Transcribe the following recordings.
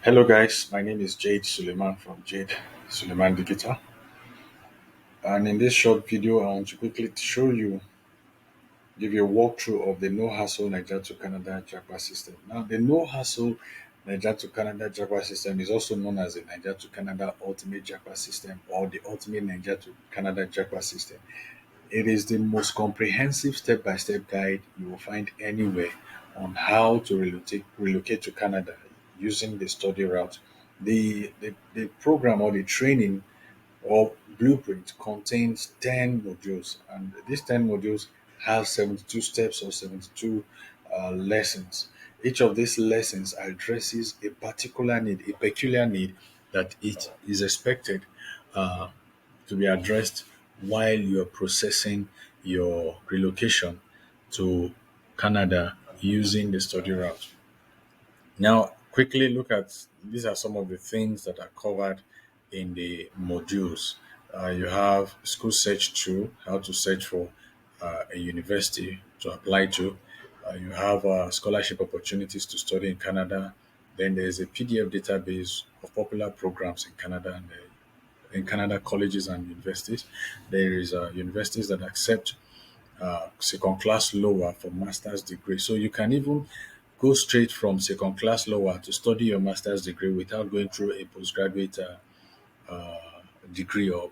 Hello, guys. My name is Jade Suleiman from Jade Suleiman Digital. And in this short video, I want to quickly show you, give you a walkthrough of the no hassle Naija to Canada Japa system. Now, the no hassle Naija to Canada Japa system is also known as the Naija to Canada Ultimate Japa system or the Ultimate Naija to Canada Japa system. It is the most comprehensive step by step guide you will find anywhere on how to relocate to Canada using the study route. The program or the training or blueprint contains 10 modules, and these 10 modules have 72 steps or 72 lessons. Each of these lessons addresses a particular need, a peculiar need that it is expected uh, to be addressed while you're processing your relocation to Canada using the study route. Now, quickly look at these are some of the things that are covered in the modules. You have school search tool, how to search for a university to apply to. You have scholarship opportunities to study in Canada. Then there's a PDF database of popular programs in Canada and in Canada colleges and universities. There is universities that accept second class lower for master's degree. So you can even go straight from second class lower to study your master's degree without going through a postgraduate degree or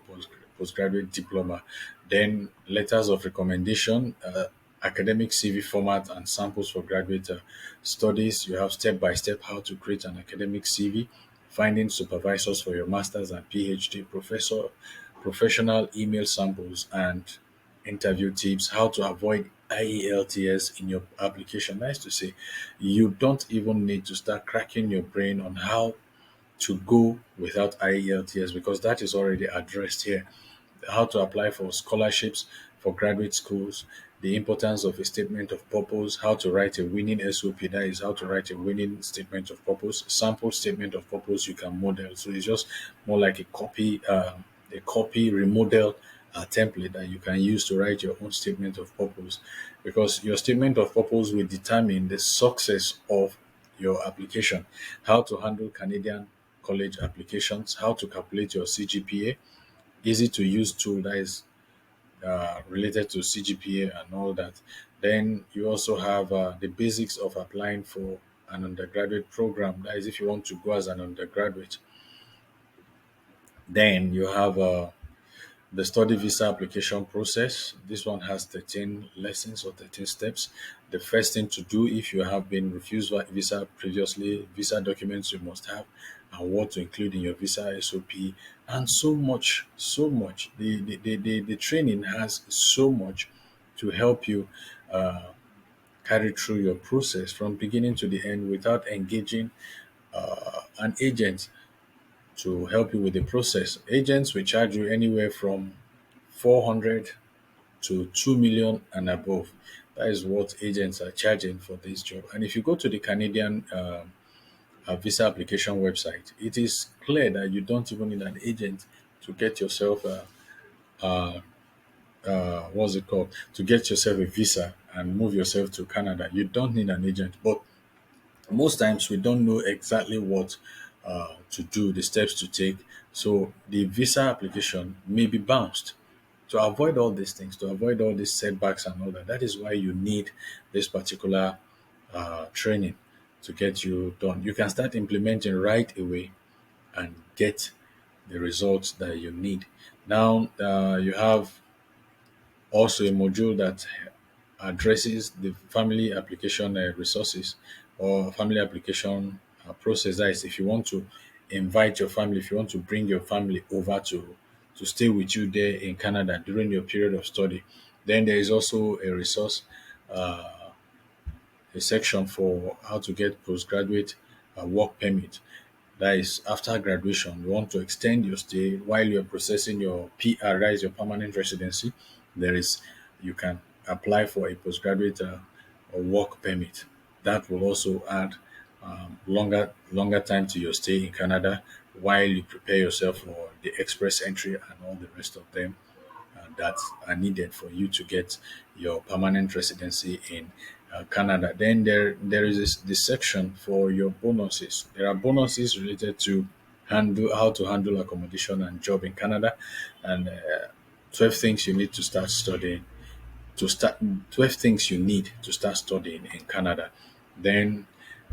postgraduate diploma. Then letters of recommendation, academic CV format, and samples for graduate studies. You have step by step how to create an academic CV, finding supervisors for your master's and PhD, professional email samples, and interview tips, how to avoid IELTS in your application. Nice to say, you don't even need to start cracking your brain on how to go without IELTS because that is already addressed here. How to apply for scholarships for graduate schools, the importance of a statement of purpose, how to write a winning SOP, that is how to write a winning statement of purpose, sample statement of purpose you can model. So it's just more like a copy remodel template that you can use to write your own statement of purpose because your statement of purpose will determine the success of your application, how to handle Canadian college applications, how to calculate your CGPA, easy to use tool that is related to CGPA and all that. Then you also have the basics of applying for an undergraduate program. That is, if you want to go as an undergraduate. Then you have the study visa application process. This one has 13 lessons or 13 steps. The first thing to do if you have been refused visa previously, visa documents you must have, and what to include in your visa SOP, and so much, so much. The training has so much to help you carry through your process from beginning to the end without engaging an agent to help you with the process. Agents will charge you anywhere from 400 to 2 million and above. That is what agents are charging for this job. And if you go to the Canadian visa application website, it is clear that you don't even need an agent to get yourself what's it called, to get yourself a visa and move yourself to Canada. You don't need an agent, but most times we don't know exactly what to do, the steps to take. So the visa application may be bounced. To avoid all these things, to avoid all these setbacks and all that, that is why you need this particular training to get you done. You can start implementing right away and get the results that you need. Now, you have also a module that addresses the family application resources or family application process. That is, if you want to invite your family, if you want to bring your family over to stay with you there in Canada during your period of study, then there is also a resource, a section for how to get postgraduate work permit. That is, after graduation, you want to extend your stay while you're processing your PR, that is your permanent residency. There is, you can apply for a postgraduate or work permit. That will also add longer time to your stay in Canada while you prepare yourself for the express entry and all the rest of them that are needed for you to get your permanent residency in Canada. Then there is this section for your bonuses. There are bonuses related to handle how to handle accommodation and job in Canada, and 12 things you need to start studying to start 12 things you need to start studying in Canada. Then,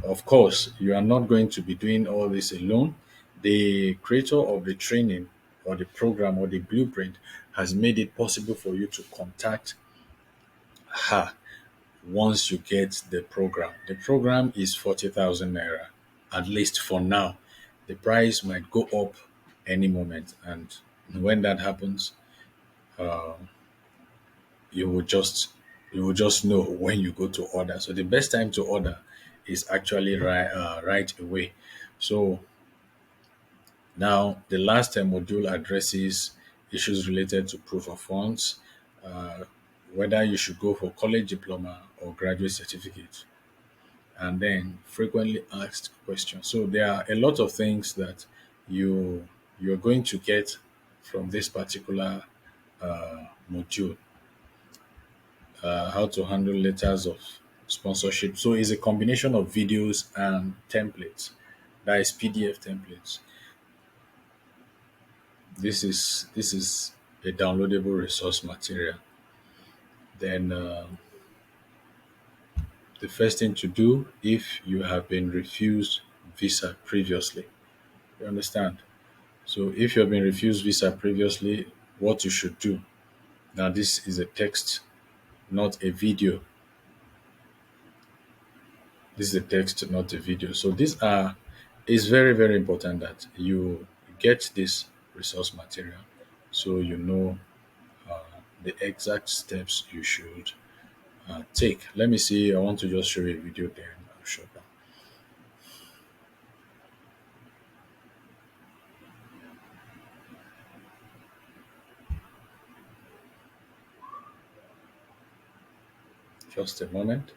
of course, you are not going to be doing all this alone. The creator of the training or the program or the blueprint has made it possible for you to contact her once you get the program. The program is 40,000 naira, at least for now. The price might go up any moment. And when that happens, you will just you will just know when you go to order. So the best time to order is actually right away. So now the last module addresses issues related to proof of funds, uh, whether you should go for college diploma or graduate certificate, and then frequently asked questions. So there are a lot of things that you're going to get from this particular module. How to handle letters of sponsorship. So it's a combination of videos and templates. That is PDF templates. This is a downloadable resource material. Then the first thing to do if you have been refused visa previously, you understand. So if you have been refused visa previously, what you should do. Now this is a text, not a video. This is a text, not a video. So these are it's very, very important that you get this resource material so you know the exact steps you should take. Let me see. I want to just show you a video then I'll show that. Just a moment.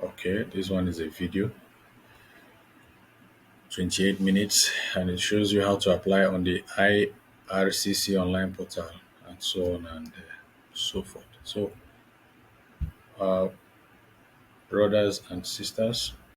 Okay, this one is a video, 28 minutes, and it shows you how to apply on the IRCC online portal and so on and so forth. So, brothers and sisters,